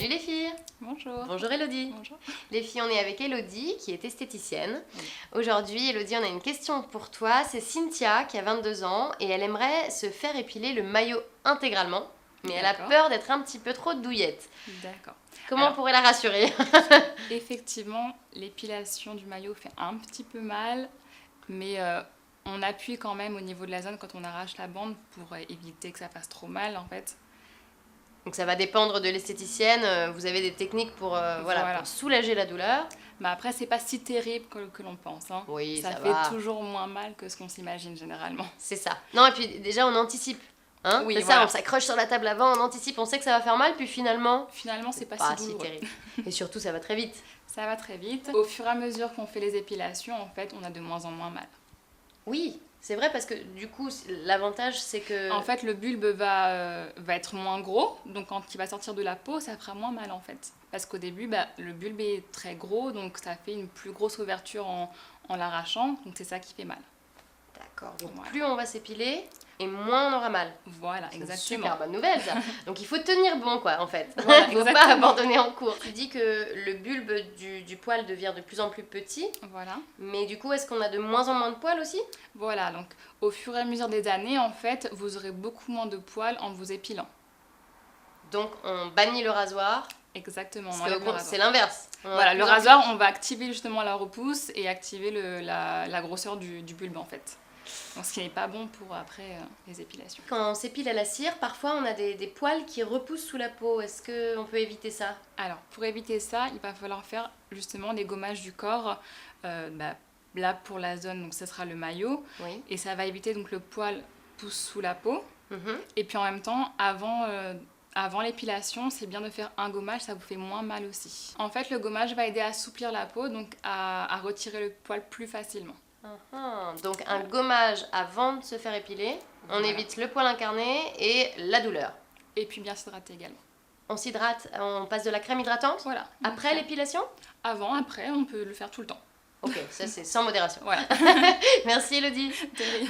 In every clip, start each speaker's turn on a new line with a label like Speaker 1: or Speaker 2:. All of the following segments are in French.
Speaker 1: les filles.
Speaker 2: Bonjour.
Speaker 1: Bonjour Elodie.
Speaker 2: Bonjour.
Speaker 1: Les filles, on est avec Elodie qui est esthéticienne. Aujourd'hui, Elodie, on a une question pour toi. C'est Cynthia qui a 22 ans et elle aimerait se faire épiler le maillot intégralement. Mais elle a peur d'être un petit peu trop douillette.
Speaker 2: D'accord.
Speaker 1: Comment on pourrait la rassurer?
Speaker 2: Effectivement, l'épilation du maillot fait un petit peu mal, mais on appuie quand même au niveau de la zone quand on arrache la bande pour éviter que ça fasse trop mal en fait.
Speaker 1: Donc ça va dépendre de l'esthéticienne. Vous avez des techniques pour soulager la douleur.
Speaker 2: Mais après, c'est pas si terrible que l'on pense. Hein.
Speaker 1: Oui,
Speaker 2: ça fait toujours moins mal que ce qu'on s'imagine généralement.
Speaker 1: C'est ça. Non, et puis déjà, on anticipe. Hein,
Speaker 2: oui,
Speaker 1: c'est ça, on s'accroche sur la table avant, on anticipe, on sait que ça va faire mal, puis finalement
Speaker 2: c'est pas si douloureux.
Speaker 1: terrible. Et surtout, ça va très vite.
Speaker 2: Ça va très vite. Au fur et à mesure qu'on fait les épilations, en fait, on a de moins en moins mal.
Speaker 1: Oui, c'est vrai parce que du coup, l'avantage c'est que...
Speaker 2: En fait, le bulbe va être moins gros, donc quand il va sortir de la peau, ça fera moins mal en fait. Parce qu'au début, le bulbe est très gros, donc ça fait une plus grosse ouverture en l'arrachant, donc c'est ça qui fait mal.
Speaker 1: D'accord, donc plus on va s'épiler et moins on aura mal.
Speaker 2: Voilà, exactement.
Speaker 1: C'est une super bonne nouvelle ça. Donc il faut tenir bon quoi en fait.
Speaker 2: Voilà,
Speaker 1: il ne faut pas abandonner en cours. Tu dis que le bulbe du poil devient de plus en plus petit.
Speaker 2: Voilà.
Speaker 1: Mais du coup, est-ce qu'on a de moins en moins de poils aussi?
Speaker 2: Voilà, donc au fur et à mesure des années, en fait, vous aurez beaucoup moins de poils en vous épilant.
Speaker 1: Donc on bannit le rasoir.
Speaker 2: Exactement.
Speaker 1: C'est l'inverse.
Speaker 2: Voilà, le rasoir, on va activer justement la repousse et activer la grosseur du bulbe en fait. Donc, ce qui n'est pas bon pour après les épilations.
Speaker 1: Quand on s'épile à la cire, parfois on a des poils qui repoussent sous la peau. Est-ce qu'on peut éviter ça?
Speaker 2: Alors, pour éviter ça, il va falloir faire justement des gommages du corps. Là, pour la zone, donc ce sera le maillot.
Speaker 1: Oui.
Speaker 2: Et ça va éviter donc le poil pousse sous la peau.
Speaker 1: Mm-hmm.
Speaker 2: Et puis en même temps, avant l'épilation, c'est bien de faire un gommage, ça vous fait moins mal aussi. En fait, le gommage va aider à assouplir la peau, donc à retirer le poil plus facilement.
Speaker 1: Donc un gommage avant de se faire épiler, on évite le poil incarné et la douleur.
Speaker 2: Et puis bien s'hydrater également.
Speaker 1: On s'hydrate, on passe de la crème hydratante?
Speaker 2: Voilà.
Speaker 1: Après l'épilation?
Speaker 2: Avant, après, on peut le faire tout le temps.
Speaker 1: Ok, ça c'est sans modération.
Speaker 2: Voilà.
Speaker 1: Merci Elodie.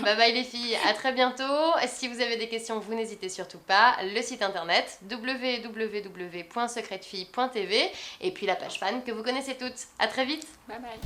Speaker 1: Bye bye les filles, à très bientôt. Si vous avez des questions, vous n'hésitez surtout pas. Le site internet www.secretfille.tv et puis la page fan que vous connaissez toutes. À très vite.
Speaker 2: Bye bye.